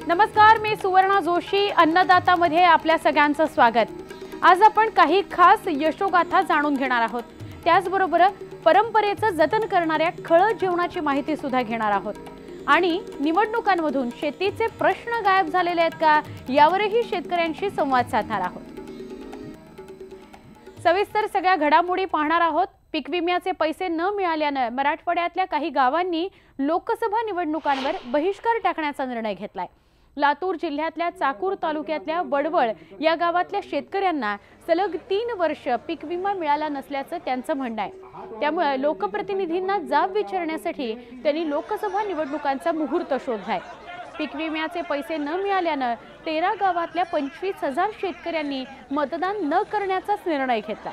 नमस्कार, मी सुवर्णा जोशी. अन्नदातामध्ये आपल्या सगळ्यांचं स्वागत. आज आपण काही खास यशोगाथा जाणून घेणार आहोत. त्याचबरोबर परंपरेचं जतन करणाऱ्या खळ जेवणाची माहिती सुद्धा घेणार आहोत आणि निवडणुकांमधून शेतीचे प्रश्न गायब झालेले आहेत का यावरही शेतकऱ्यांशी संवाद साधणार आहोत. सविस्तर सगळ्या घडामोडी पाहणार आहोत. पीक विम्याचे पैसे न मिळाल्याने मराठवाड्यातल्या काही गावांनी लोकसभा निवडणुकांवर बहिष्कार टाकण्याचा निर्णय घेतलाय. लातूर जिल्ह्यातल्या चाकूर तालुक्यातल्या वडवळ या गावातल्या शेतकऱ्यांना सलग 3 वर्ष पीक विमा मिळाला नसल्याचं त्यांचं म्हणणं आहे. त्यामुळे लोकप्रतिनिधींना जाब विचारण्यासाठी त्यांनी लोकसभा निवडणुकांचा मुहूर्त शोधलाय. पीक विम्याचे पैसे न मिळाल्याने 13 गावातल्या 25,000 शेतकऱ्यांनी मतदान न करण्याचाच निर्णय घेतला.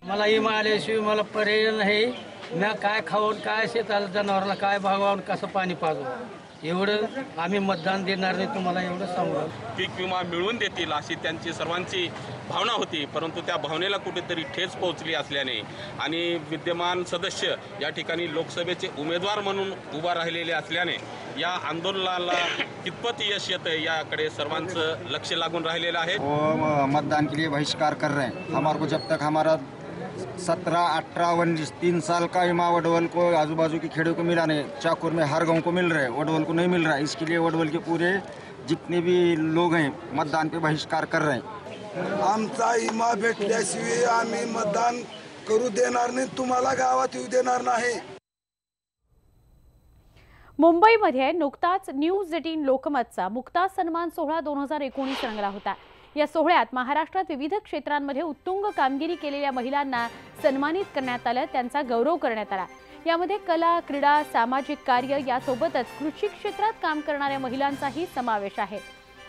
मला मिळाल्याशिवाय मला पर्याय नाही. मी काय खाऊन काय शेताला जनावराला काय भागवावून कसं पाणी पाजू एवढं आम्ही मतदान देणार नाही, तुम्हाला एवढं सांगू. पीक विमा मिळवून देतील अशी त्यांची सर्वांची भावना होती, परंतु त्या भावनेला कुठेतरी ठेच पोहोचली असल्याने आणि विद्यमान सदस्य या ठिकाणी लोकसभेचे उमेदवार म्हणून उभा राहिलेले असल्याने या आंदोलनाला कितपत यश येतं याकडे सर्वांचं लक्ष लागून राहिलेलं आहे. वो मतदान के लिए बहिष्कार कर रहे हैं. हमारे को जब तक हमारा 17, 18, 19, 3 साल का विमा वडवल को आजू-बाजू के खेड़ों को मिला नहीं. चाकूर में हर गांव को मिल रहा है, वडवल को नहीं मिल रहा है. इसके लिए वडवल के पूरे जितने भी लोग हैं मतदान पे बहिष्कार कर रहे हैं. आमचा विमा भेटल्याशिवाय आम्ही मतदान करू देणार नाही, तुम्हाला गावात येऊ देणार नाही. मुंबईमध्ये नुकताच न्यूज 18 लोकमतचा मुक्ता सन्मान सोहळा 2019 रंगला होता. या सोहळ्यात महाराष्ट्रात विविध क्षेत्रांमध्ये उत्तुंग कामगिरी केलेल्या महिलांना सन्मानित करण्यात आलं, त्यांचा गौरव करण्यात आला. यामध्ये कला, क्रीडा, सामाजिक कार्य यासोबतच कृषी क्षेत्रात काम करणाऱ्या महिलांचाही समावेश आहे.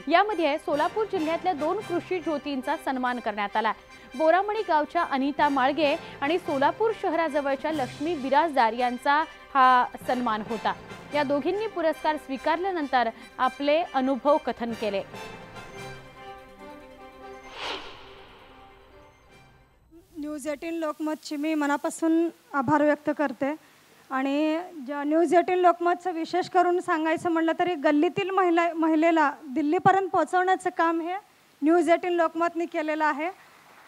यामध्ये सोलापूर जिल्ह्यातल्या 2 कृषी ज्योतींचा सन्मान करण्यात आला. बोरामणी गावच्या अनिता माळगे आणि सोलापूर शहराजवळच्या लक्ष्मी बिराजदार यांचा हा सन्मान होता. या दोघींनी पुरस्कार स्वीकारल्यानंतर आपले अनुभव कथन केले. न्यूज 18 लोकमतची मी मनापासून आभार व्यक्त करते. आणि न्यूज 18 लोकमतचं विशेष करून सांगायचं म्हटलं तरी गल्लीतील महिलेला दिल्लीपर्यंत पोहोचवण्याचं काम हे न्यूज 18 लोकमतनी केलेलं आहे.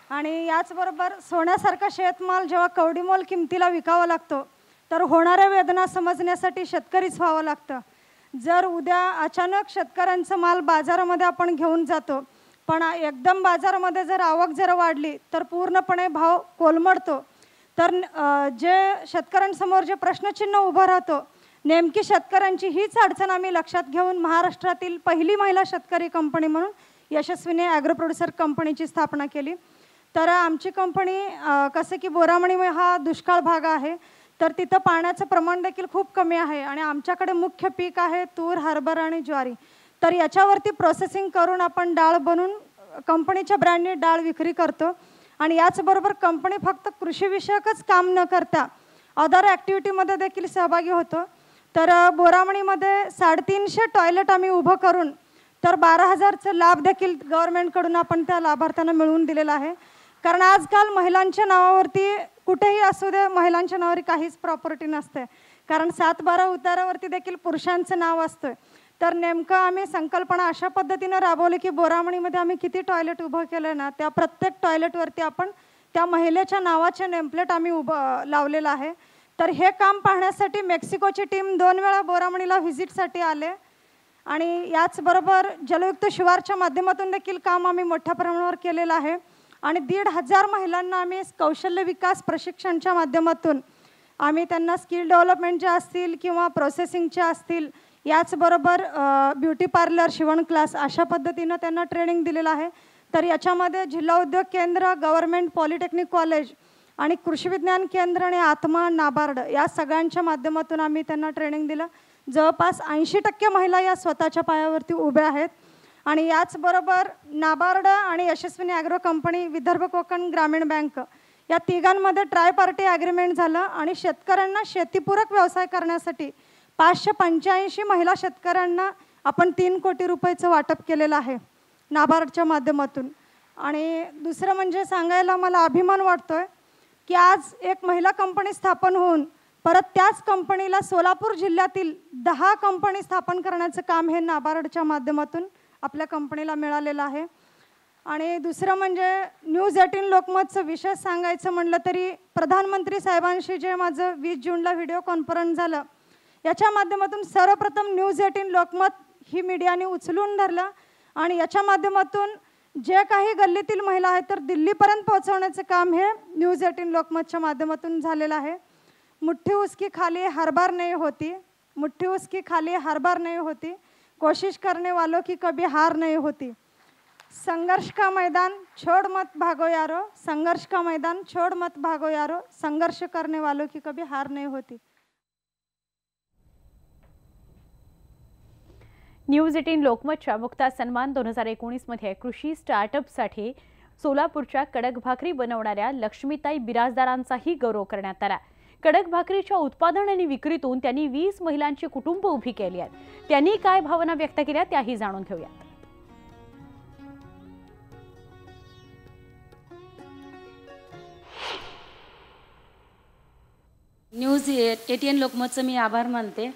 आणि याचबरोबर सोन्यासारखा शेतमाल जेव्हा कवडीमोल किमतीला विकावा लागतो तर होणाऱ्या वेदना समजण्यासाठी शेतकरीच व्हावं लागतं. जर उद्या अचानक शेतकऱ्यांचा माल बाजारामध्ये आपण घेऊन जातो, पण एकदम बाजारामध्ये जर आवक जर वाढली तर पूर्णपणे भाव कोलमडतो. तर जे शेतकऱ्यांसमोर जे प्रश्नचिन्ह उभं राहतो, नेमकी शेतकऱ्यांची हीच अडचण आम्ही लक्षात घेऊन महाराष्ट्रातील पहिली महिला शेतकरी कंपनी म्हणून यशस्वीने ॲग्रो प्रोड्युसर कंपनीची स्थापना केली. तर आमची कंपनी कसं की बोरामणी हा दुष्काळ भाग आहे, तर तिथं पाण्याचं प्रमाण देखील खूप कमी आहे आणि आमच्याकडे मुख्य पीक आहे तूर, हरभरा आणि ज्वारी. तर याच्यावरती प्रोसेसिंग करून आपण डाळ बनवून कंपनीच्या ब्रँडने डाळ विक्री करतो. आणि याचबरोबर कंपनी फक्त कृषीविषयकच काम न करता अदर ॲक्टिव्हिटीमध्ये देखील सहभागी होतो. तर बोरामणीमध्ये 350 टॉयलेट आम्ही उभं करून तर 12,000चं लाभ देखील गव्हर्नमेंटकडून आपण त्या लाभार्थ्यांना मिळवून दिलेला आहे. कारण आजकाल महिलांच्या नावावरती कुठेही असू दे, महिलांच्या नावावर काहीच प्रॉपर्टी नसते, कारण 7-12 उतारावरती देखील पुरुषांचं नाव असतं. तर नेमकं आम्ही संकल्पना अशा पद्धतीनं राबवली की बोरामणीमध्ये आम्ही किती टॉयलेट उभं केलं ना, त्या प्रत्येक टॉयलेटवरती आपण त्या महिलेच्या नावाचे नेमप्लेट आम्ही लावलेलं आहे. तर हे काम पाहण्यासाठी मेक्सिकोची टीम 2 वेळा बोरामणीला व्हिजिटसाठी आले. आणि याचबरोबर जलयुक्त शिवारच्या माध्यमातून देखील काम आम्ही मोठ्या प्रमाणावर केलेलं आहे. आणि 1,500 महिलांना आम्ही कौशल्य विकास प्रशिक्षणच्या माध्यमातून आम्ही त्यांना स्किल डेव्हलपमेंटच्या असतील किंवा प्रोसेसिंगच्या असतील, याचबरोबर ब्युटी पार्लर, शिवण क्लास अशा पद्धतीनं त्यांना ट्रेनिंग दिलेलं आहे. तर याच्यामध्ये जिल्हा उद्योग केंद्र, गव्हर्नमेंट पॉलिटेक्निक कॉलेज आणि कृषी विज्ञान केंद्र आणि आत्मा, नाबार्ड या सगळ्यांच्या माध्यमातून आम्ही त्यांना ट्रेनिंग दिलं. जवळपास 80% महिला या स्वतःच्या पायावरती उभ्या आहेत. आणि याचबरोबर नाबार्ड आणि यशस्विनी ॲग्रो कंपनी, विदर्भ कोकण ग्रामीण बँक या तिघांमध्ये ट्रायपार्टी ॲग्रीमेंट झालं. आणि शेतकऱ्यांना शेतीपूरक व्यवसाय करण्यासाठी 585 महिला शेतकऱ्यांना आपण 3 कोटी रुपयाचं वाटप केलेलं आहे नाबार्डच्या माध्यमातून. आणि दुसरं म्हणजे सांगायला मला अभिमान वाटतोय की आज एक महिला कंपनी स्थापन होऊन परत त्याच कंपनीला सोलापूर जिल्ह्यातील 10 कंपनी स्थापन करण्याचं काम हे नाबार्डच्या माध्यमातून आपल्या कंपनीला मिळालेलं आहे. आणि दुसरं म्हणजे न्यूज 18 लोकमतचं विशेष सांगायचं म्हणलं तरी प्रधानमंत्री साहेबांशी जे माझं 20 जूनला व्हिडिओ कॉन्फरन्स झालं, याच्या माध्यमातून सर्वप्रथम न्यूज 18 लोकमत ही मीडियाने उचलून धरलं आणि याच्या माध्यमातून जे काही गल्लीतील महिला आहेत तर दिल्लीपर्यंत पोहोचवण्याचं काम हे न्यूज 18 लोकमतच्या माध्यमातून झालेलं आहे. मुट्ठी उसकी खाली हर बार नहीं होती, मुट्ठी उसकी खाली हर बार नहीं होती, कोशिश करने वालों की कभी हार नहीं होती. संघर्ष का मैदान छोड़ मत भागो यारो, संघर्ष का मैदान छोड़ मत भागो यारो, संघर्ष करने वालों की कभी हार नहीं होती. न्यूज 18 लोकमतच्या मुक्ता सन्मान 2019 मध्ये कृषी स्टार्टअपसाठी सोलापूरच्या कडक भाकरी बनवणाऱ्या लक्ष्मीताई बिराजदारांचाही गौरव करण्यात आला. कडक भाकरीच्या उत्पादन आणि विक्रीतून त्यांनी 20 महिलांची कुटुंब उभी केली आहेत. त्यांनी काय भावना व्यक्त केल्या त्याही जाणून घेऊयात. न्यूज 18 लोकमतचं मी आभार मानते,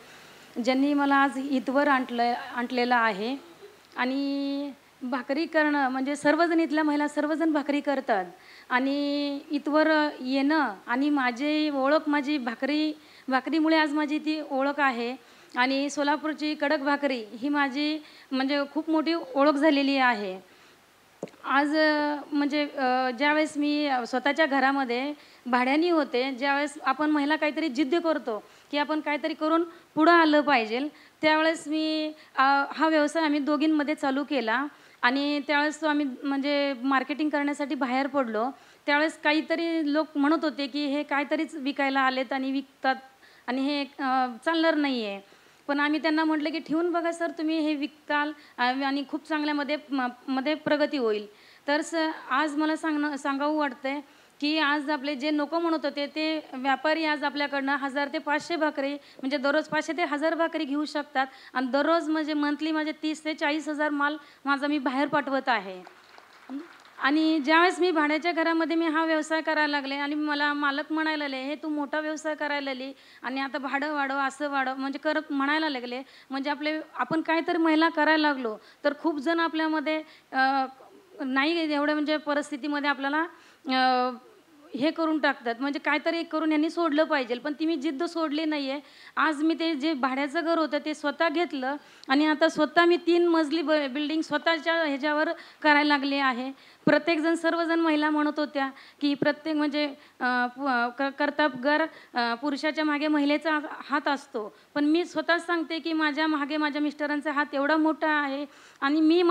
ज्यांनी मला आज इथवर आणलेलं आहे. आणि भाकरी करणं म्हणजे सर्वजण इथल्या महिला सर्वजण भाकरी करतात आणि इथवर येणं आणि माझी ओळख माझी भाकरीमुळे आज माझी ती ओळख आहे. आणि सोलापूरची कडक भाकरी ही माझी म्हणजे खूप मोठी ओळख झालेली आहे. आज म्हणजे ज्यावेळेस मी स्वतःच्या घरामध्ये भाड्याने होते, ज्यावेळेस आपण महिला काहीतरी जिद्द करतो की आपण काहीतरी करून पुढं आलं पाहिजे, त्यावेळेस मी हा व्यवसाय आम्ही दोघींमध्ये चालू केला. आणि त्यावेळेस तो आम्ही म्हणजे मार्केटिंग करण्यासाठी बाहेर पडलो. त्यावेळेस काहीतरी लोक म्हणत होते की हे काहीतरीच विकायला आलेत आणि विकतात आणि हे चालणार नाही आहे. पण आम्ही त्यांना म्हटलं की ठेवून बघा सर, तुम्ही हे विकताल आणि खूप चांगल्यामध्ये प्रगती होईल. तर आज मला सांगावं वाटतंय की आज आपले जे नको म्हणत होते ते व्यापारी आज आपल्याकडनं 1000 ते 500 भाकरी म्हणजे दररोज 500 ते 1000 भाकरी घेऊ शकतात. आणि दररोज म्हणजे मंथली माझे 30 ते 40,000 माल माझा मी बाहेर पाठवत आहे. आणि ज्यावेळेस मी भाड्याच्या घरामध्ये मी हा व्यवसाय करायला लागले आणि मला मालक म्हणायला लागले हे तू मोठा व्यवसाय करायला लागली आणि आता भाडं वाढव असं वाढव म्हणजे करत म्हणायला लागले. म्हणजे आपण काहीतरी महिला करायला लागलो तर खूप जण आपल्यामध्ये नाही एवढ्या म्हणजे परिस्थितीमध्ये आपल्याला हे करून टाकतात. म्हणजे काहीतरी करून यांनी सोडलं पाहिजे, पण ती मी जिद्द सोडली नाही आहे. आज मी ते जे भाड्याचं घर होतं ते स्वतः घेतलं आणि आता स्वतः मी 3 मजली बिल्डिंग स्वतःच्या ह्याच्यावर करायला लागले आहे. प्रत्येकजण सर्वजण महिला म्हणत होत्या की प्रत्येक म्हणजे कर्तबगार पुरुषाच्या मागे महिलेचा हात असतो, पण मी स्वतःच सांगते की माझ्या मागे माझ्या मिस्टरांचा हात एवढा मोठा आहे आणि मी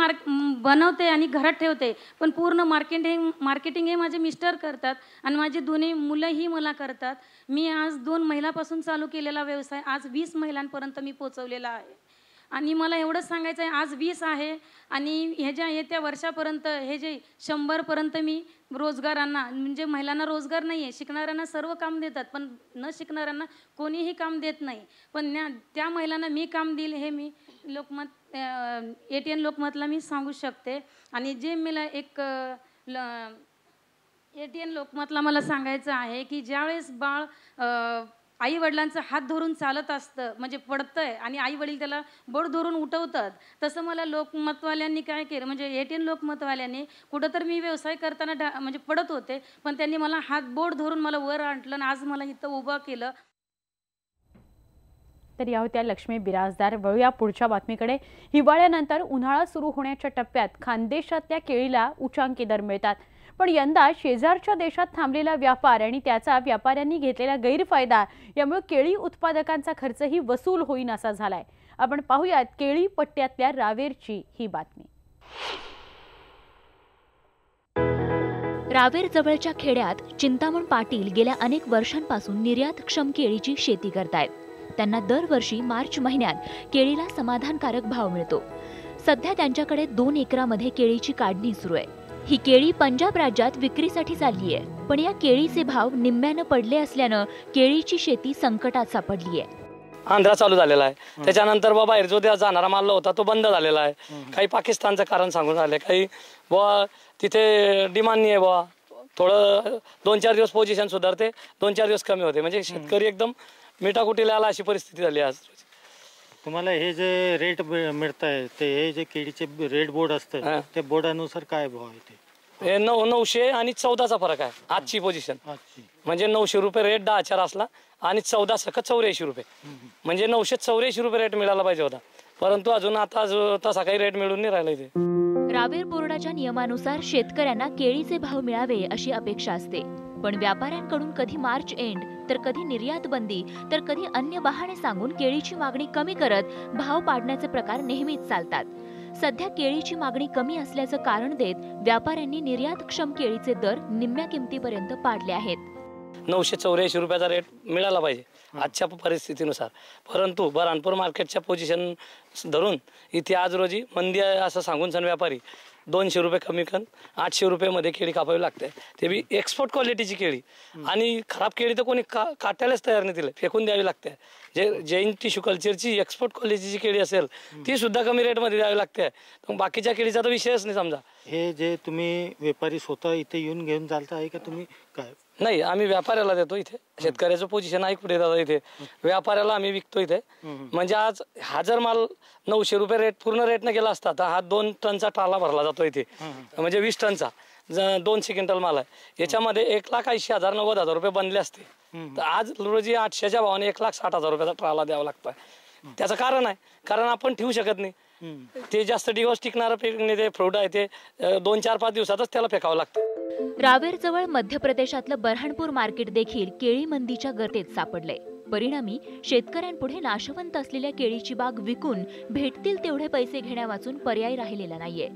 बनवते आणि घरात ठेवते, पण पूर्ण मार्केटिंग हे माझे मिस्टर करतात आणि माझी दोन्ही मुलंही मला करतात. मी आज 2 महिलापासून चालू केलेला व्यवसाय आज 20 महिलांपर्यंत मी पोचवलेला आहे. आणि मला एवढंच सांगायचं आहे, आज 20 आहे आणि ह्याच्या येत्या वर्षापर्यंत हे जे 100पर्यंत मी रोजगारांना म्हणजे महिलांना रोजगार नाही आहे. शिकणाऱ्यांना सर्व काम देतात पण न शिकणाऱ्यांना कोणीही काम देत नाही. पण त्या महिलांना मी काम देईल हे मी लोकमत 18 लोकमतला मी सांगू शकते. आणि जे मला एक 18 लोकमतला मला सांगायचं आहे की ज्यावेळेस बाळ आई वडिलांचा हात धरून चालत असतं म्हणजे पडतंय आणि आई वडील त्याला बोट धरून उठवतात, तसं मला लोकमतवाल्यांनी काय केलं म्हणजे 18 लोकमतवाल्यांनी कुठंतरी मी व्यवसाय करताना म्हणजे पडत होते, पण त्यांनी मला हात बोट धरून मला वर आणलं आणि आज मला इथं उभं केलं. तर या होत्या लक्ष्मी बिराजदार. वळूया पुढच्या बातमीकडे. हिवाळ्यानंतर उन्हाळा सुरू होण्याच्या टप्प्यात खानदेशातल्या केळीला उच्चांकी दर मिळतात, पण यंदा शेजारच्या देशात थांबलेला व्यापार आणि त्याचा व्यापाऱ्यांनी घेतलेला गैरफायदा यामुळे केळी उत्पादकांचा खर्चही वसूल होईन असा झालाय. आपण पाहूयात केळी पट्ट्यातल्या रावेरची ही बातमी. रावेर जवळच्या खेड्यात चिंतामण पाटील गेल्या अनेक वर्षांपासून निर्यातक्षम केळीची शेती करतायत. त्यांना दरवर्षी मार्च महिन्यात केळीला समाधानकारक भाव मिळतो. सध्या त्यांच्याकडे 2 एकरामध्ये केळीची काढणी सुरू आहे. ही केळी पंजाब राज्यात विक्रीसाठी चालली आहे, पण या केळीचे भाव निम्म्यानं पडले असल्यानं केळीची शेती संकटात सापडली आहे. आंध्रा चालू झालेला आहे, त्याच्यानंतर बाहेर जो जाणारा माल होता तो बंद झालेला आहे. काही पाकिस्तानचं कारण सांगून आले, काही तिथे डिमांड नाही आहे थोडं 2-4 दिवस पोझिशन सुधारते, 2-4 दिवस कमी होते. म्हणजे शेतकरी एकदम मिठाकुटीला आला अशी परिस्थिती झाली आज. तुम्हाला हे जे रेट मिळत आहे ते हे जे केळीचे रेट बोर्ड असतं त्या बोर्डानुसार काय भाव आहे ते? 900 आणि 14चा फरक आहे आजची पोझिशन. म्हणजे 900 रुपये रेट 10 असला आणि 14 सकट 84 रुपये, म्हणजे 984 रुपये रेट मिळाला पाहिजे होता. परंतु अजून आता तसा काही रेट मिळून नाही राहिला इथे. रावेर बोर्डाच्या नियमानुसार शेतकऱ्यांना केळीचे भाव मिळावे अशी अपेक्षा असते, पण व्यापाऱ्यांकडून कधी मार्च एंड तर कधी निर्यात बंदी तर कधी अन्य बहाणे सांगून केळीची मागणी कमी करत भाव पाडण्याचे प्रकार नेहमीच चालतात. सध्या केळीची मागणी कमी असल्याचं कारण देत व्यापाऱ्यांनी निर्यातक्षम केळीचे दर निम्म्या किमतीपर्यंत पाडले आहेत. 984 रुपयाचा रेट मिळाला पाहिजे आजच्या परिस्थितीनुसार. परंतु बऱ्हाणपूर मार्केटच्या पोझिशन धरून इथे आज रोजी मंदी आहे असं सांगून सण व्यापारी 200 रुपये कमी करून 800 रुपयेमध्ये केळी कापावी लागते. ते बी एक्सपोर्ट क्वालिटीची केळी. आणि खराब केळी तर कोणी काटायलाच तयार नाही, तिला फेकून द्यावी लागते. जे जैन टिश्यू कल्चरची एक्सपोर्ट क्वालिटीची केळी असेल ती सुद्धा कमी रेटमध्ये द्यावी लागते. तर बाकीच्या केळीचा तर विषयच नाही. समजा हे जे तुम्ही व्यापारी स्वतः इथे येऊन घेऊन चालता आहे का तुम्ही काय? नाही, आम्ही व्यापाऱ्याला देतो. इथे शेतकऱ्याचं पोझिशन आहे कुठे दादा, इथे व्यापाऱ्याला आम्ही विकतो इथे. म्हणजे आज हा जर माल 900 रुपये रेट पूर्ण रेटनं गेला असता तर हा 2 टनचा ट्राला भरला जातो इथे. म्हणजे 20 टनचा 200 क्विंटल माल आहे. याच्यामध्ये 1,80,000 90,000 रुपये बनले असते. तर आज रोजी 800च्या भावाने 1,60,000 रुपयाचा ट्राला द्यावा लागतोय. त्याचं कारण आहे, कारण आपण ठेवू शकत नाही. ते जास्त दिवस टिकणारं ते फ्रूट आहे ते 2-4-5 दिवसातच त्याला फेकावं लागतं. रावेरजवळ मध्य प्रदेशातलं बऱ्हाणपूर मार्केट देखील केळी मंदीच्या गर्तेत सापडलंय. परिणामी शेतकऱ्यांपुढे नाशवंत असलेल्या केळीची बाग विकून भेटतील तेवढे पैसे घेण्यावाचून पर्याय राहिलेला नाहीये.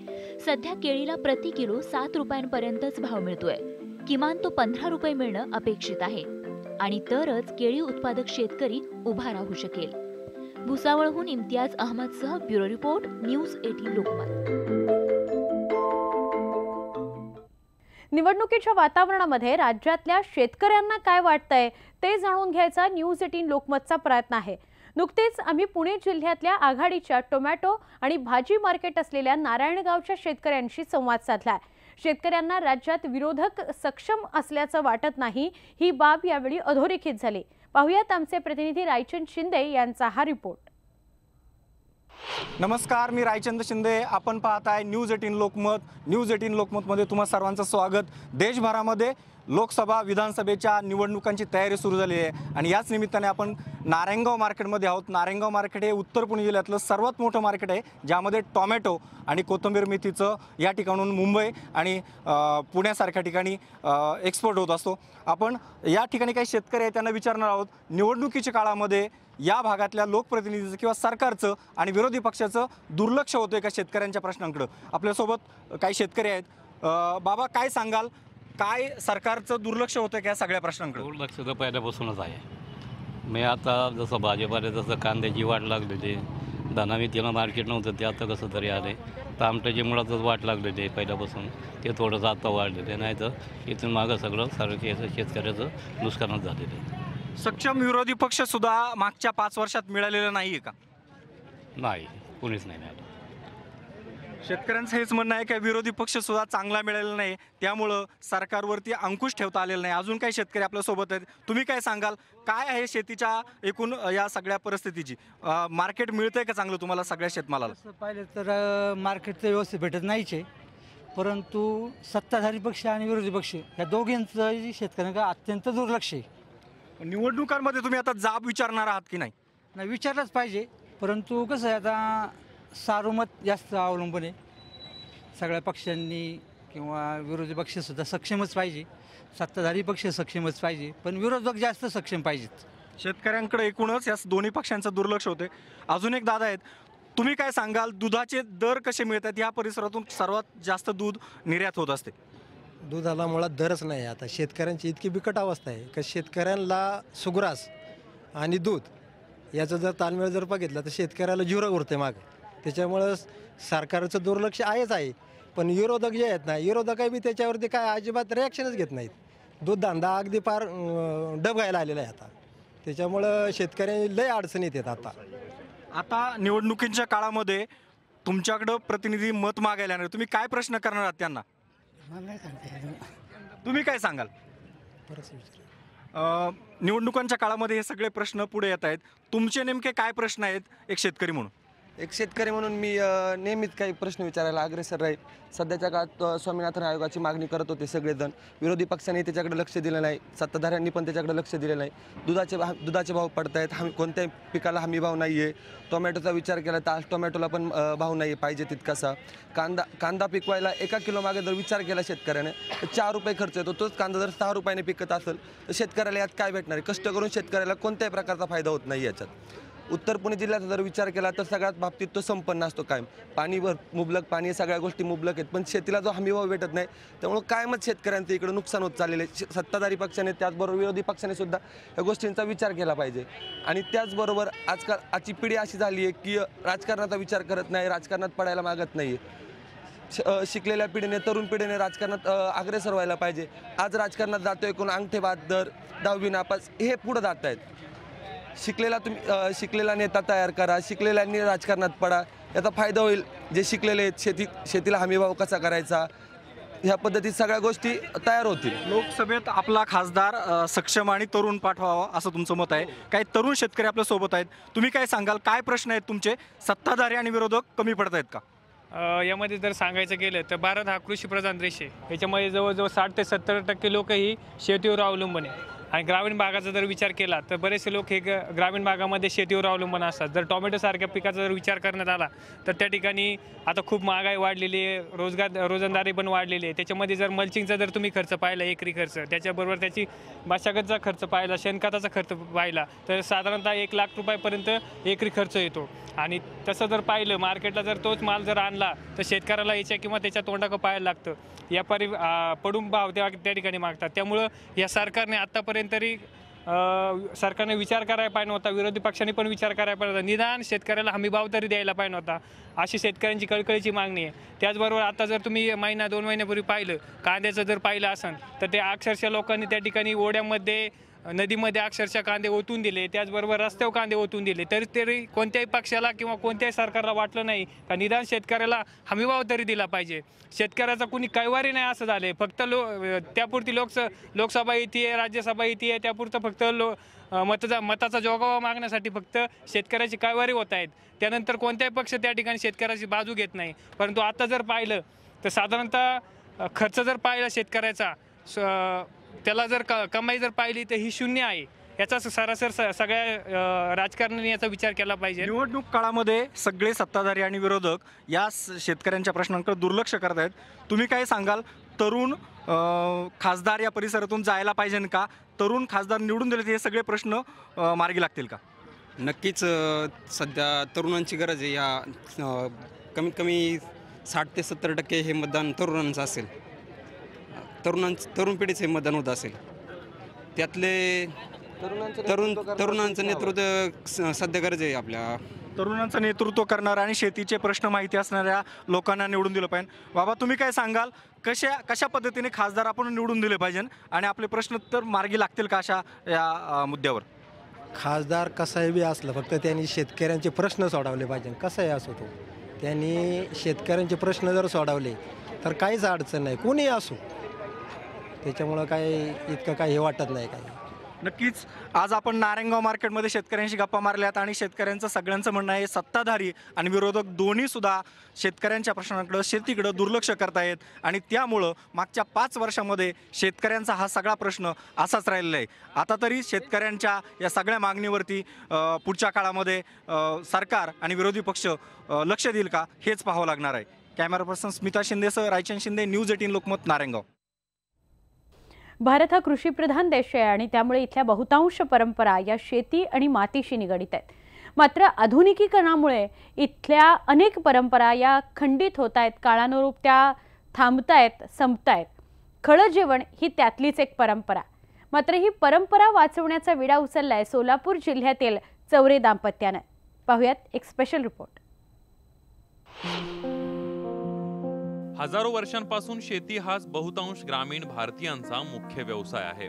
सध्या केळीला प्रति किलो 7 रुपयांपर्यंतच भाव मिळतोय. किमान तो 15 रुपये मिळणं अपेक्षित आहे आणि तरच केळी उत्पादक शेतकरी उभा राहू शकेल. भुसावळहून इम्तियाज अहमदसह ब्युरो रिपोर्ट, न्यूज 18 लोकमत. निवडणुकीच्या वातावरणामध्ये राज्यातल्या शेतकऱ्यांना काय वाटतंय ते जाणून घ्यायचा न्यूज 18 लोकमतचा प्रयत्न आहे. नुकतेच आम्ही पुणे जिल्ह्यातल्या आघाडीच्या टोमॅटो आणि भाजी मार्केट असलेल्या नारायणगावच्या शेतकऱ्यांशी संवाद साधला. शेतकऱ्यांना राज्यात विरोधक सक्षम असल्याचं वाटत नाही, ही बाब यावेळी अधोरेखित झाली. पाहुयात आमचे प्रतिनिधी रायचंद शिंदे यांचा हा रिपोर्ट. नमस्कार, मी रायचंद शिंदे. आपण पाहत आहे न्यूज 18 लोकमत. न्यूज 18 लोकमतमध्ये तुम्हा सर्वांचं स्वागत. देशभरामध्ये लोकसभा विधानसभेच्या निवडणुकांची तयारी सुरू झाली आहे आणि याच निमित्ताने आपण नारायणगाव मार्केटमध्ये आहोत. नारायणगाव मार्केट हे उत्तर पुणे जिल्ह्यातलं सर्वात मोठं मार्केट आहे, ज्यामध्ये टोमॅटो आणि कोथिंबीर मेथीचं या ठिकाणून मुंबई आणि पुण्यासारख्या ठिकाणी एक्सपोर्ट होत असतो. आपण या ठिकाणी काही शेतकरी आहेत त्यांना विचारणार आहोत, निवडणुकीच्या काळामध्ये या भागातल्या लोकप्रतिनिधीचं किंवा सरकारचं आणि विरोधी पक्षाचं दुर्लक्ष होतंय का शेतकऱ्यांच्या प्रश्नांकडं? आपल्यासोबत काही शेतकरी आहेत. बाबा, काय सांगाल, काय सरकारचं दुर्लक्ष होतं का या सगळ्या प्रश्नांकडे? दुर्लक्ष तर पहिल्यापासूनच आहे. मी आता जसं भाजीपाला जसं कांद्याची वाट लागलेली, धनामितीला मार्केट नव्हतं ते आता कसं तरी आले. तामट्याची मुळातच वाट लागलेली आहे पहिल्यापासून, ते थोडंसं आता वाढलेलं नाही तर इथून मागं सगळं शेतकऱ्याचं नुकसानच झालेलं आहे. सक्षम विरोधी पक्ष सुद्धा मागच्या 5 वर्षात मिळालेलं नाहीये का? नाही, कोणीच नाही मिळालं. शेतकऱ्यांचं हेच म्हणणं आहे की विरोधी पक्ष सुद्धा चांगला मिळालेला नाही, त्यामुळं सरकारवरती अंकुश ठेवता आलेला नाही. अजून काही शेतकरी आपल्या सोबत आहेत, तुम्ही काय सांगाल, काय आहे शेतीच्या एकूण या सगळ्या परिस्थितीची? मार्केट मिळतंय का चांगलं तुम्हाला सगळ्या शेतमालाला? पाहिलं तर मार्केट तर व्यवस्थित भेटत नाहीच आहे, परंतु सत्ताधारी पक्ष आणि विरोधी पक्ष या दोघांचं शेतकऱ्यांना अत्यंत दुर्लक्ष आहे. निवडणुकांमध्ये तुम्ही आता जाब विचारणार आहात की नाही? नाही, विचारलंच पाहिजे, परंतु कसं आहे आता सार्वमत जास्त अवलंबून आहे. सगळ्या पक्षांनी किंवा विरोधी पक्षसुद्धा सक्षमच पाहिजे, सत्ताधारी पक्ष सक्षमच पाहिजे, पण विरोधक जास्त सक्षम पाहिजेत. शेतकऱ्यांकडे एकूणच या दोन्ही पक्षांचं दुर्लक्ष होते. अजून एक दादा आहेत, तुम्ही काय सांगाल, दुधाचे दर कसे मिळतात? या परिसरातून सर्वात जास्त दूध निर्यात होत असते. दुधाला मुळात दरच नाही. आता शेतकऱ्यांची इतकी बिकट अवस्था आहे की शेतकऱ्यांना सुग्रास आणि दूध याचं जर ताळमेळ जर बघितलं तर शेतकऱ्याला झिरो उरते मागे. त्याच्यामुळं सरकारचं दुर्लक्ष आहेच आहे, पण विरोधक जे आहेत ना, विरोधकही बी त्याच्यावरती काय अजिबात रिॲक्शनच घेत नाहीत. दूध धंदा अगदी फार डबघायला आलेला आहे आता, त्याच्यामुळं शेतकऱ्यांनी लय अडचणीत येत. आता निवडणुकीच्या काळामध्ये तुमच्याकडं प्रतिनिधी मत मागायला येणार, तुम्ही काय प्रश्न करणार आहात त्यांना? तुम्ही काय सांगाल? निवडणुकांच्या काळामध्ये हे सगळे प्रश्न पुढे येत आहेत, तुमचे नेमके काय प्रश्न आहेत एक शेतकरी म्हणून? एक शेतकरी म्हणून मी नेहमीच काही प्रश्न विचारायला अग्रेसर राहील. सध्याच्या काळात स्वामीनाथन आयोगाची मागणी करत होते सगळेजण. विरोधी पक्षांनी त्याच्याकडे लक्ष दिलं नाही, सत्ताधाऱ्यांनी पण त्याच्याकडे लक्ष दिलं नाही. दुधाचे भाव पडत आहेत, कोणत्याही पिकाला हमी भाव नाही आहे. टोमॅटोचा विचार केला तर आज टोमॅटोला पण भाव नाही आहे पाहिजे तितकासा. कांदा पिकवायला 1 किलो मागे जर विचार केला शेतकऱ्याने तर 4 रुपये खर्च येतो. तोच कांदा जर 6 रुपयाने पिकत असेल तर शेतकऱ्याला यात काय भेटणार आहे? कष्ट करून शेतकऱ्याला कोणत्याही प्रकारचा फायदा होत नाही याच्यात. उत्तर पुणे जिल्ह्याचा जर विचार केला तर सगळ्यात बाबतीत तो संपन्न असतो कायम. पाणीवर मुबलक पाणी, सगळ्या गोष्टी मुबलक आहेत, पण शेतीला जो हमीभाव भेटत नाही त्यामुळे कायमच शेतकऱ्यांचं इकडे नुकसान होत चाललेलं आहे. सत्ताधारी पक्षाने त्याचबरोबर विरोधी पक्षाने सुद्धा या गोष्टींचा विचार केला पाहिजे. आणि त्याचबरोबर आजची पिढी अशी झाली आहे की राजकारणाचा विचार करत नाही, राजकारणात पडायला मागत नाही. शिकलेल्या पिढीने, तरुण पिढीने राजकारणात अग्रेसर व्हायला पाहिजे. आज राजकारणात जातोय कोण अंगठे बहाद्दर, 10वी नापास, हे पुढे जात आहेत. शिकलेला नेता तयार करा, शिकलेल्यांनी राजकारणात पडा, याचा फायदा होईल. जे शिकलेले आहेत शेतीला हमीभाव कसा करायचा, ह्या पद्धतीत सगळ्या गोष्टी तयार होतील. लोकसभेत आपला खासदार सक्षम आणि तरुण पाठवावा असं तुमचं मत आहे. काही तरुण शेतकरी आपल्या सोबत आहेत, तुम्ही काय सांगाल? काय प्रश्न आहेत तुमचे? सत्ताधारी आणि विरोधक कमी पडत आहेत का? यामध्ये जर सांगायचं गेलं तर भारत हा कृषीप्रधान देश आहे. याच्यामध्ये जवळजवळ 60 ते 70% लोक ही शेतीवर अवलंबून आहे. आणि ग्रामीण भागाचा जर विचार केला तर बरेचसे लोक हे ग्रामीण भागामध्ये शेतीवर अवलंबून असतात. जर टोमॅटोसारख्या पिकाचा जर विचार करण्यात आला तर त्या ठिकाणी आता खूप महागाई वाढलेली आहे, रोजंदारी पण वाढलेली आहे. त्याच्यामध्ये जर मल्चिंगचा जर तुम्ही खर्च पाहिला, एकरी खर्च, त्याच्याबरोबर त्याची मशागतचा खर्च पाहिला, शेणखताचा खर्च पाहिला तर साधारणतः 1 लाख रुपयापर्यंत एकरी खर्च येतो. आणि तसं जर पाहिलं मार्केटला जर तोच माल जर आणला तर शेतकऱ्याला याच्या किंवा त्याच्या तोंडाकडं पाहायला लागतं. व्यापारी पडून भाव त्या ठिकाणी मागतात. त्यामुळं या सरकारने आत्तापर्यंत तरी सरकारने विचार करायला पाहिजे होता, विरोधी पक्षांनी पण विचार करायला पाहिजे होता. निदान शेतकऱ्याला हमीभाव तरी द्यायला पाहिजे होता, अशी शेतकऱ्यांची कळकळीची मागणी आहे. त्याचबरोबर आता जर तुम्ही 1-2 महिन्यापूर्वी पाहिलं, कांद्याचं जर पाहिलं असेल तर ते अक्षरशः लोकांनी त्या ठिकाणी ओढ्यामध्ये, नदीमध्ये अक्षरशः कांदे ओतून दिले, त्याचबरोबर रस्त्यावर कांदे ओतून दिले. तरी कोणत्याही पक्षाला किंवा कोणत्याही सरकारला वाटलं नाही का निदान शेतकऱ्याला हमीभाव तरी दिला पाहिजे. शेतकऱ्याचा कुणी कैवारी नाही असं झाले. फक्त त्यापुरती लोकसभा येते, राज्यसभा येते, त्यापुरतं फक्त मताचा जोगावा मागण्यासाठी फक्त शेतकऱ्याची कैवारी होत आहेत. त्यानंतर कोणत्याही पक्ष त्या ठिकाणी शेतकऱ्याची बाजू घेत नाही. परंतु आता जर पाहिलं तर साधारणतः खर्च जर पाहिला शेतकऱ्याचा, त्याला जर कमाई जर पाहिली तर ही 0 आहे. याचा सरासर सगळ्या राजकारण्यांनी याचा विचार केला पाहिजे. निवडणूक काळामध्ये सगळे सत्ताधारी आणि विरोधक या शेतकऱ्यांच्या प्रश्नांकडे दुर्लक्ष करत आहेत. तुम्ही काय सांगाल? तरुण खासदार या परिसरातून जायला पाहिजे का? तरुण खासदार निवडून दिले हे सगळे प्रश्न मार्गी लागतील का? नक्कीच सध्या तरुणांची गरज आहे. या कमीत कमी 60 ते 70% हे मतदान तरुणांचं असेल. तरुण पिढीचे मतदान होत असेल. त्यातले तरुणांचं नेतृत्व सध्या गरज आहे. आपल्या तरुणांचं नेतृत्व करणार आणि शेतीचे प्रश्न माहिती असणाऱ्या लोकांना निवडून दिलं पाहिजे. बाबा तुम्ही काय सांगाल? कशा पद्धतीने खासदार आपण निवडून दिले पाहिजे आणि आपले प्रश्न तर मार्गी लागतील का अशा या मुद्द्यावर? खासदार कसाही बी असलं, फक्त त्यांनी शेतकऱ्यांचे प्रश्न सोडवले पाहिजे. कसाही असो तो, त्यांनी शेतकऱ्यांचे प्रश्न जर सोडवले तर काहीच अडचण नाही, कोणीही असो. त्याच्यामुळं काही इतकं काही हे वाटत नाही काही. नक्कीच आज आपण नारायणगाव मार्केटमध्ये शेतकऱ्यांशी गप्पा मारल्यात आणि शेतकऱ्यांचं सगळ्यांचं म्हणणं आहे सत्ताधारी आणि विरोधक दोन्ही सुद्धा शेतकऱ्यांच्या प्रश्नांकडे, शेतीकडे दुर्लक्ष करतायत आणि त्यामुळं मागच्या 5 वर्षामध्ये शेतकऱ्यांचा हा सगळा प्रश्न असाच राहिलेला आहे. आता तरी शेतकऱ्यांच्या या सगळ्या मागणीवरती पुढच्या काळामध्ये सरकार आणि विरोधी पक्ष लक्ष देईल का हेच पाहावं लागणार आहे. कॅमेरा पर्सन स्मिता शिंदेसह रायचंद शिंदे, न्यूज 18 लोकमत, नारायणगाव. भारत हा कृषीप्रधान देश आहे आणि त्यामुळे इथल्या बहुतांश परंपरा या शेती आणि मातीशी निगडित आहेत. मात्र आधुनिकीकरणामुळे इथल्या अनेक परंपरा या खंडित होत आहेत, काळानुरूप त्या थांबतायत, संपतायत. खळं जेवण ही त्यातलीच एक परंपरा. मात्र ही परंपरा वाचवण्याचा विडा उचललाय सोलापूर जिल्ह्यातील चौरे दाम्पत्यानं. पाहुयात एक स्पेशल रिपोर्ट. हजारो वर्षांपासून शेती हाच बहुतांश ग्रामीण भारतीयांचा मुख्य व्यवसाय आहे.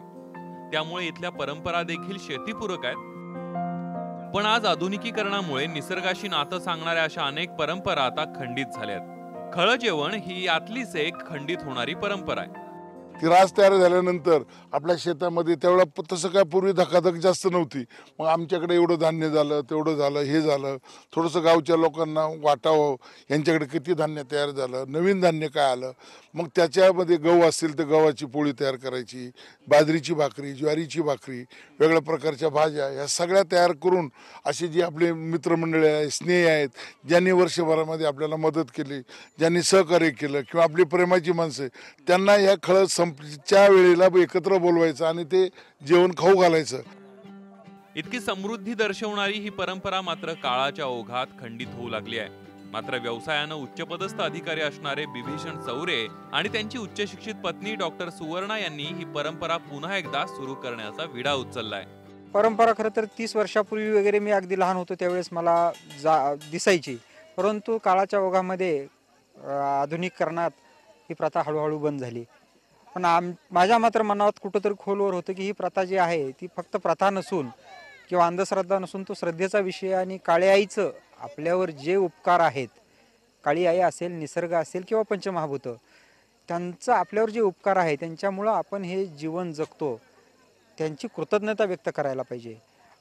त्यामुळे इथल्या परंपरा देखील शेतीपूरक आहेत. पण आज आधुनिकीकरणामुळे निसर्गाशी नातं सांगणाऱ्या अशा अनेक परंपरा आता खंडित झाल्यात. खळं जेवण ही यातलीच एक खंडित होणारी परंपरा आहे. ती रास तयार झाल्यानंतर आपल्या शेतामध्ये त्यावेळेला तसं काय पूर्वी धकाधक जास्त नव्हती. मग आमच्याकडे एवढं धान्य झालं, तेवढं झालं, हे झालं, थोडंसं गावच्या लोकांना वाटावं यांच्याकडे किती धान्य तयार झालं, नवीन धान्य काय आलं. मग त्याच्यामध्ये गहू असतील तर गव्हाची पोळी तयार करायची, बाजरीची भाकरी, ज्वारीची भाकरी, वेगळ्या प्रकारच्या भाज्या, ह्या सगळ्या तयार करून असे जे आपले मित्रमंडळी आहेत, स्नेही आहेत, ज्यांनी वर्षभरामध्ये आपल्याला मदत केली, ज्यांनी सहकार्य केलं किंवा आपली प्रेमाची माणसं, त्यांना या खळद संपच्या वेळेला एकत्र बोलवायचं आणि ते जेवण खाऊ घालायचं. इतकी समृद्धी दर्शवणारी ही परंपरा मात्र काळाच्या ओघात खंडित होऊ लागली आहे. मात्र व्यवसायानं उच्चपदस्थ अधिकारी असणारे बिभीषण चौरे आणि त्यांची उच्च शिक्षित पत्नी डॉक्टर सुवर्णा यांनी ही परंपरा पुन्हा एकदा सुरू करण्याचा विडा उचललाय. परंपरा खरं तर 30 वर्षापूर्वी वगैरे मी अगदी लहान होतो त्यावेळेस मला दिसायची, परंतु काळाच्या ओघामध्ये आधुनिकीकरणात ही प्रथा हळूहळू बंद झाली. पण माझ्या मात्र मनात कुठंतरी खोलवर होतं की ही प्रथा जी आहे ती फक्त प्रथा नसून किंवा अंधश्रद्धा नसून तो श्रद्धेचा विषय. आणि काळी आईचं आपल्यावर जे उपकार आहेत, काळी आई असेल, निसर्ग असेल किंवा पंचमहाभूतं, त्यांचं आपल्यावर जे उपकार आहे त्यांच्यामुळं आपण हे जीवन जगतो, त्यांची कृतज्ञता व्यक्त करायला पाहिजे.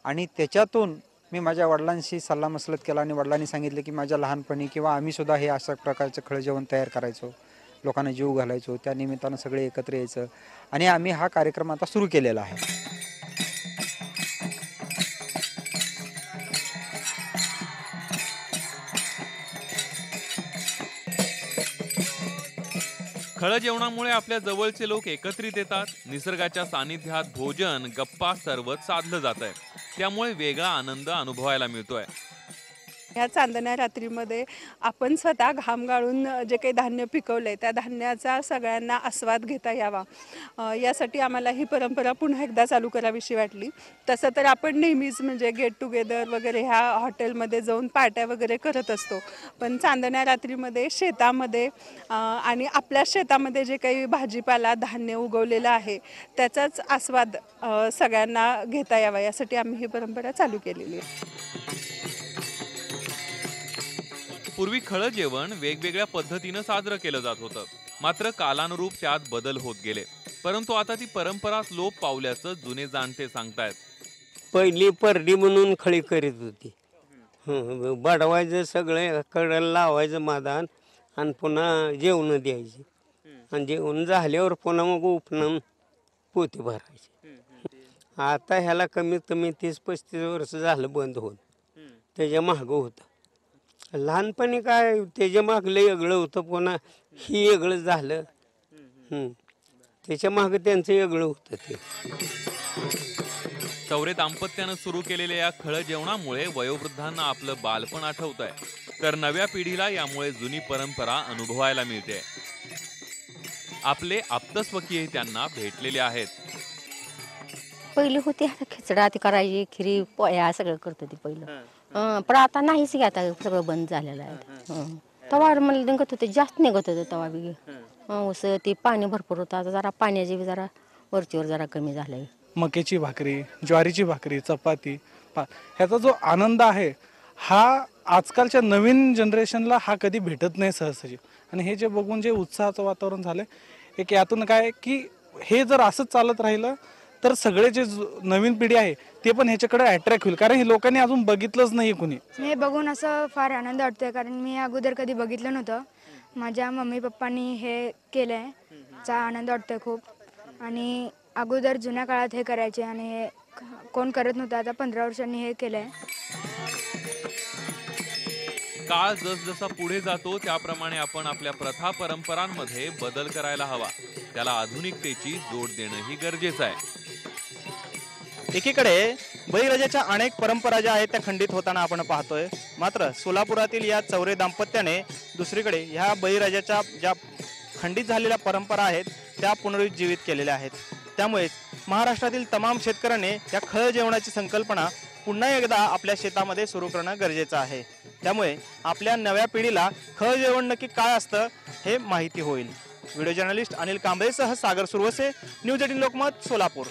आणि त्याच्यातून मी माझ्या वडिलांशी सल्लामसलत केला आणि वडिलांनी सांगितलं की माझ्या लहानपणी किंवा आम्ही सुद्धा हे अशा प्रकारचं खळं जेवण तयार करायचो, लोकांना जीव घालायचो, त्या निमित्तानं सगळे एकत्र यायचं आणि आम्ही हा कार्यक्रम आता सुरू केलेला आहे. खळं जेवणामुळे आपल्या जवळचे लोक एकत्रित येतात. निसर्गाच्या सानिध्यात भोजन, गप्पा सर्वच साधलं जात आहे. त्यामुळे वेगळा आनंद अनुभवायला मिळतोय. ह्या चांदण्या रात्रीमध्ये आपण स्वतः घाम गाळून जे काही धान्य पिकवलंय त्या धान्याचा सगळ्यांना आस्वाद घेता यावा, यासाठी आम्हाला ही परंपरा पुन्हा एकदा चालू करावीशी वाटली. तसं तर आपण नेहमीच म्हणजे गेट टुगेदर वगैरे ह्या हॉटेलमध्ये जाऊन पार्ट्या वगैरे करत असतो, पण चांदण्या रात्रीमध्ये शेतामध्ये आणि आपल्या शेतामध्ये जे काही भाजीपाला धान्य उगवलेलं आहे त्याचाच आस्वाद सगळ्यांना घेता यावा यासाठी आम्ही ही परंपरा चालू केलेली आहे. पूर्वी खळं जेवण वेगवेगळ्या पद्धतीनं साजरं केलं जात होतं. मात्र कालानुरूप त्यात बदल होत गेले. परंतु आता ती परंपराच लोप पावल्याचं जुने जाणते सांगतायत. पहिली परडी म्हणून खळी करीत होती. बडवायचं सगळं, कडेला लावायचं मादान आणि पुन्हा जेवण द्यायची आणि जेवण झाल्यावर पुन्हा मग उपनम पोती भरायची. आता ह्याला कमीत कमी 30-35 वर्ष झालं बंद होऊन. त्याच्या मागं होतं. लहानपणी काय त्याच्या मागलं वेगळं होतं, पुन्हा ही वेगळं झालं. त्याच्या मागं त्यांचं वेगळं होतं. ते चौरे दाम्पत्यानं सुरू केलेल्या या खळं जेवणामुळे वयोवृद्धांना आपलं बालपण आठवत आहे, तर नव्या पिढीला यामुळे जुनी परंपरा अनुभवायला मिळते. आपले आप्तस्वकीय त्यांना भेटलेले आहेत. पहिली होती खिचडा ती करायची, खिरी पोळ्या सगळं करत होती पहिलं, पण आता नाहीच की, आता सगळं बंद झालेलं आहे. तवा मला निघत होते, जास्त निघत होते तवा बी. ऊस ते पाणी भरपूर होतं, आता जरा पाण्याची बी जरा वरचीवर जरा कमी झालंय. मक्याची भाकरी, ज्वारीची भाकरी, चपाती, ह्याचा जो आनंद आहे हा आजकालच्या नवीन जनरेशनला हा कधी भेटत नाही सहजसहजी. आणि हे जे बघून जे उत्साहाचं वातावरण झालंय, एक यातून काय की हे जर असंच चालत राहिलं तर सगळे जे नवीन पिढी आहे ते पण ह्याच्याकडे अट्रॅक्ट होईल, कारण हे लोकांनी अजून बघितलंच नाही कुणी. हे बघून असं फार आनंद वाटतोय, कारण मी अगोदर कधी बघितलं नव्हतं. माझ्या मम्मी पप्पांनी हे केलंय, चा आनंद वाटतोय खूप. आणि अगोदर जुन्या काळात हे करायचे आणि हे कोण करत नव्हतं, आता 15 वर्षांनी हे केलंय. काळ जसजसा पुढे जातो त्याप्रमाणे आपण आपल्या प्रथा परंपरांमध्ये बदल करायला हवा. त्याला आधुनिकतेची जोड देणंही गरजेचं आहे. एकीकडे बळीराजाच्या अनेक परंपरा ज्या आहेत त्या खंडित होताना आपण पाहतोय, मात्र सोलापुरातील या चौरे दाम्पत्याने दुसरीकडे ह्या बळीराजाच्या ज्या खंडित झालेल्या परंपरा आहेत त्या पुनरुज्जीवित केलेल्या आहेत. त्यामुळे महाराष्ट्रातील तमाम शेतकऱ्यांनी या खळ जेवणाची संकल्पना पुन्हा एकदा आपल्या शेतामध्ये सुरू करणं गरजेचं आहे. त्यामुळे आपल्या नव्या पिढीला खळ जेवण नक्की काय असतं हे माहिती होईल. व्हिडिओ जर्नलिस्ट अनिल कांबळेसह सागर सुरवसे, न्यूज 18 लोकमत, सोलापूर.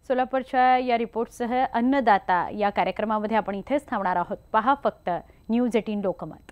सोलापूरच्या या रिपोर्टसह अन्नदाता या कार्यक्रमामध्ये आपण इथेच थांबणार आहोत. पहा फक्त न्यूज 18 लोकमत.